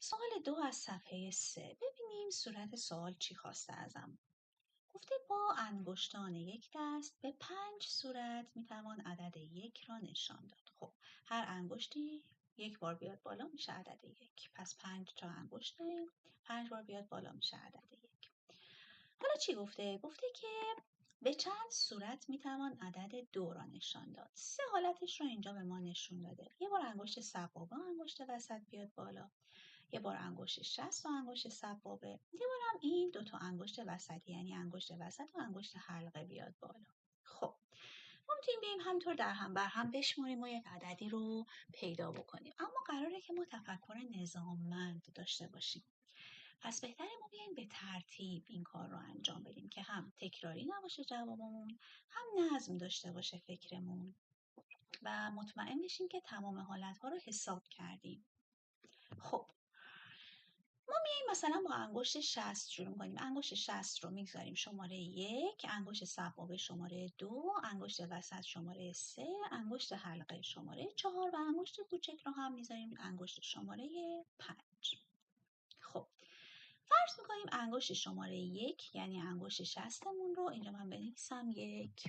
سوال 2 از صفحه 3. ببینیم صورت سوال چی خواسته ازم. گفته با انگشتان یک دست به 5 صورت میتوان عدد 1 را نشان داد. خب هر انگشتی یک بار بیاد بالا میشه عدد 1. پس 5 تا انگشت داریم، 5 بار بیاد بالا میشه عدد 1. حالا چی گفته؟ گفته که به چند صورت میتوان عدد 2 را نشان داد. 3 حالتش رو اینجا به ما نشون داده. یه بار انگشت سبابه انگشت وسط بیاد بالا، یه بار انگشت شست و انگشت سبابه، یه بار هم این 2 تا انگشت وسطی یعنی انگشت وسط و انگشت حلقه بیاد بالا. خب ما میتونیم بیایم همینطور در هم بر هم بشماریم و یک عددی رو پیدا بکنیم، اما قراره که ما تفکر نظاممند داشته باشیم. پس بهتره ما بیایم به ترتیب این کار رو انجام بدیم که هم تکراری نباشه جوابمون، هم نظم داشته باشه فکرمون و مطمئن بشیم که تمام حالتها رو حساب کردیم. خب ما میایم مثلا با انگشت 60 شروع می‌کنیم. انگشت 60 رو میگذاریم شماره 1، انگشت سبابه شماره 2، انگشت وسط شماره 3، انگشت حلقه شماره 4 و انگشت کوچک رو هم میذاریم انگشت شماره 5. خب فرض میکنیم انگشت شماره 1 یعنی انگشت 60 مون رو اینجا من بنویسم 1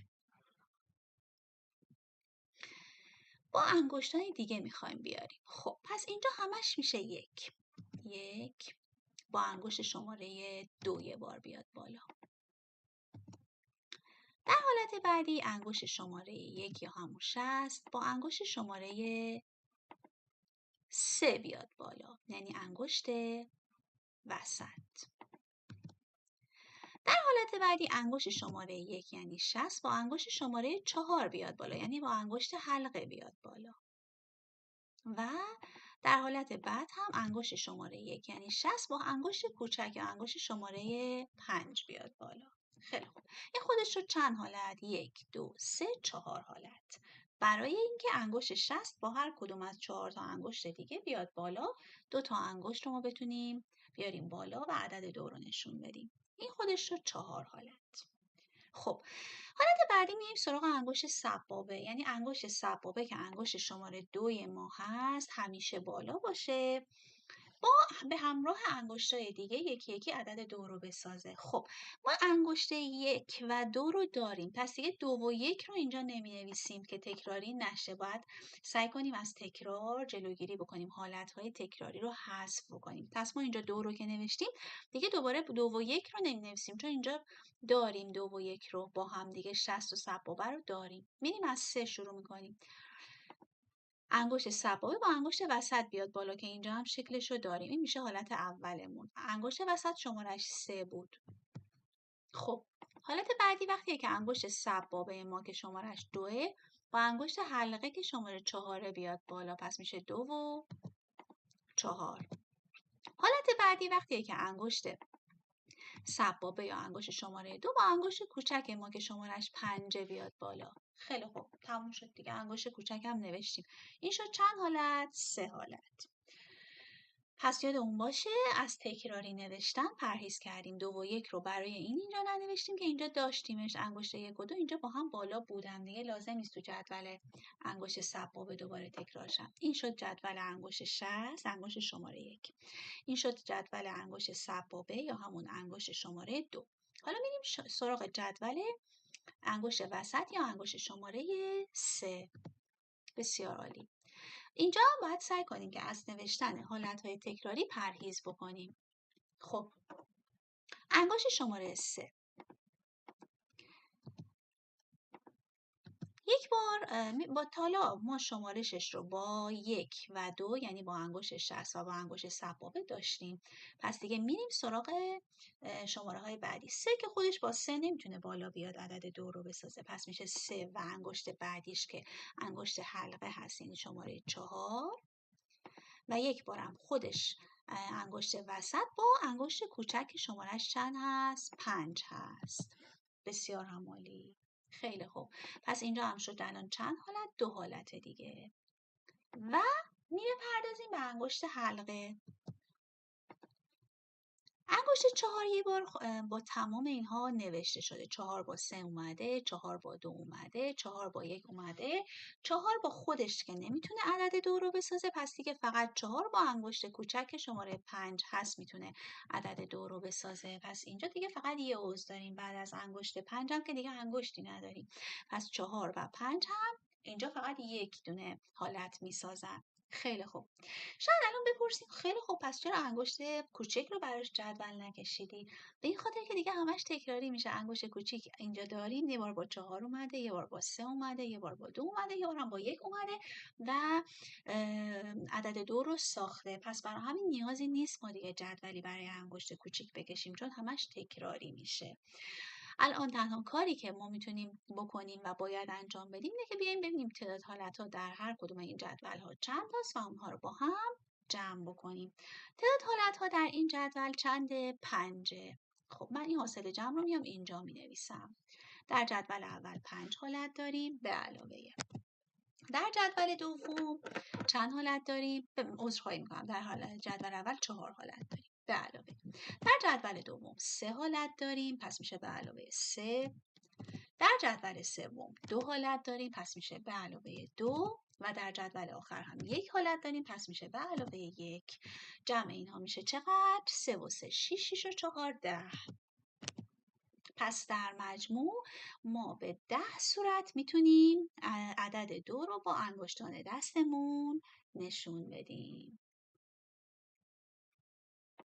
با انگشتای دیگه میخوایم بیاریم. خب پس اینجا همش میشه 1 با انگشت شماره 2 یه بار بیاد بالا. در حالت بعدی انگشت شماره 1 یا همون 60 با انگشت شماره 3 بیاد بالا یعنی انگشت وسط. در حالت بعدی انگشت شماره 1 یعنی 60 با انگشت شماره 4 بیاد بالا یعنی با انگشت حلقه بیاد بالا. و در حالت بعد هم انگشت شماره 1 یعنی 60 با انگشت کوچک یا انگشت شماره 5 بیاد بالا. خیلی خوب. این خودش رو چند حالت؟ 1 2 3 4 حالت. برای اینکه انگشت 60 با هر کدوم از 4 تا انگشت دیگه بیاد بالا، 2 تا انگشت رو ما بتونیم بیاریم بالا و عدد 2 رو نشون بدیم. این خودش رو 4 حالت. خب حالت بعدی میایم سراغ انگشت سبابه، یعنی انگشت سبابه که انگشت شماره 2 ما هست همیشه بالا باشه به همراه انگشتای دیگه یکی یکی عدد 2 رو بسازه. خب ما انگشت 1 و 2 رو داریم، پس دیگه 2 و 1 رو اینجا نمی نویسیم که تکراری نشه. باید سعی کنیم از تکرار جلوگیری بکنیم، حالتهای تکراری رو حذف بکنیم. پس ما اینجا 2 رو که نوشتیم دیگه دوباره 2 و 1 رو نمی نویسیم چون اینجا داریم 2 و 1 رو با هم دیگه 60 و سبابه رو داریم. میریم از 3 شروع میکنیم. انگشت سبابه با انگشت وسط بیاد بالا که اینجا هم شکلش رو داریم. این میشه حالت اولمون. انگشت وسط شمارش 3 بود. خب حالت بعدی وقتیه که انگشت سبابه ما که شمارش 2 با انگشت حلقه که شماره 4 بیاد بالا، پس میشه 2 و 4. حالت بعدی وقتیه که انگشت سبابه یا انگشت شماره 2 با انگشت کوچک ما که شمارش 5 بیاد بالا. خیلی خوب تموم شد دیگه. انگشت کوچک هم نوشتیم. این شد چند حالت؟ 3 حالت. پس یادمون باشه از تکراری نوشتن پرهیز کردیم. 2 و 1 رو برای این اینجا ننوشتیم که اینجا داشتیمش. انگشت 1 و 2 اینجا با هم بالا بودن دیگه، لازم نیست تو جدول انگشت سبابه دوباره تکرار شن. این شد جدول انگشت 60 انگشت شماره 1. این شد جدول انگشت سبابه یا همون انگشت شماره 2. حالا میریم سراغ جدول انگشت وسط یا انگشت شماره 3. بسیار عالی. اینجا هم باید سعی کنیم که از نوشتن حالتهای تکراری پرهیز بکنیم. خب انگشت شماره 3 یک بار با تالا ما شمارشش رو با 1 و 2 یعنی با انگشت 60 و با انگشت سبابه داشتیم. پس دیگه میریم سراغ شماره های بعدی. 3 که خودش با 3 نمیتونه بالا بیاد عدد 2 رو بسازه، پس میشه 3 و انگشت بعدیش که انگشت حلقه هست یعنی شماره 4 و یک بارم خودش انگشت وسط با انگشت کوچک که شمارش چند هست؟ 5 هست. بسیار هم عالی. خیلی خوب. پس اینجا هم شد الان چند حالت؟ 2 حالت دیگه. و میره پردازیم به انگشت حلقه. انگشت 4 یه بار با تمام اینها نوشته شده. 4 با 3 اومده، 4 با 2 اومده، 4 با 1 اومده، 4 با خودش که نمیتونه عدد 2 رو بسازه، پس دیگه فقط 4 با انگشت کوچک شماره 5 هست میتونه عدد 2 رو بسازه. پس اینجا دیگه فقط یه عضو داریم بعد از انگشت 5 هم که دیگه انگشتی نداریم. پس 4 و 5 هم اینجا فقط یک دونه حالت میسازن. خیلی خوب. شاید الان بپرسیم خیلی خوب پس چرا انگشت کوچک رو براش جدول نکشیدی؟ به این خاطر که دیگه همش تکراری میشه. انگشت کوچیک اینجا داریم، یه بار با 4 اومده، یه بار با 3 اومده، یه بار با 2 اومده، یه بار هم با 1 اومده و عدد 2 رو ساخته. پس برای همین نیازی نیست ما دیگه جدولی برای انگشت کوچیک بکشیم چون همش تکراری میشه. الان تنها کاری که ما میتونیم بکنیم و باید انجام بدیم اینه که بیایم ببینیم تعداد حالت‌ها در هر کدوم این جدول‌ها چند تاست و اونها رو با هم جمع بکنیم. تعداد حالت‌ها در این جدول چنده؟ 5. خب من این حاصل جمع رو میام اینجا مینویسم. در جدول اول 5 حالت داریم به علاوه. در جدول دوم چند حالت داریم؟ عذرخواهی میکنم. در جدول اول 4 حالت داریم به علاوه. در جدول دوم 3 حالت داریم پس میشه به علاوه 3. در جدول سوم 2 حالت داریم پس میشه به علاوه 2 و در جدول آخر هم 1 حالت داریم پس میشه به علاوه 1. جمع اینها میشه چقدر؟ 3 و 3 6 6 و 4 10. پس در مجموع ما به 10 صورت میتونیم عدد 2 رو با انگشتان دستمون نشون بدیم.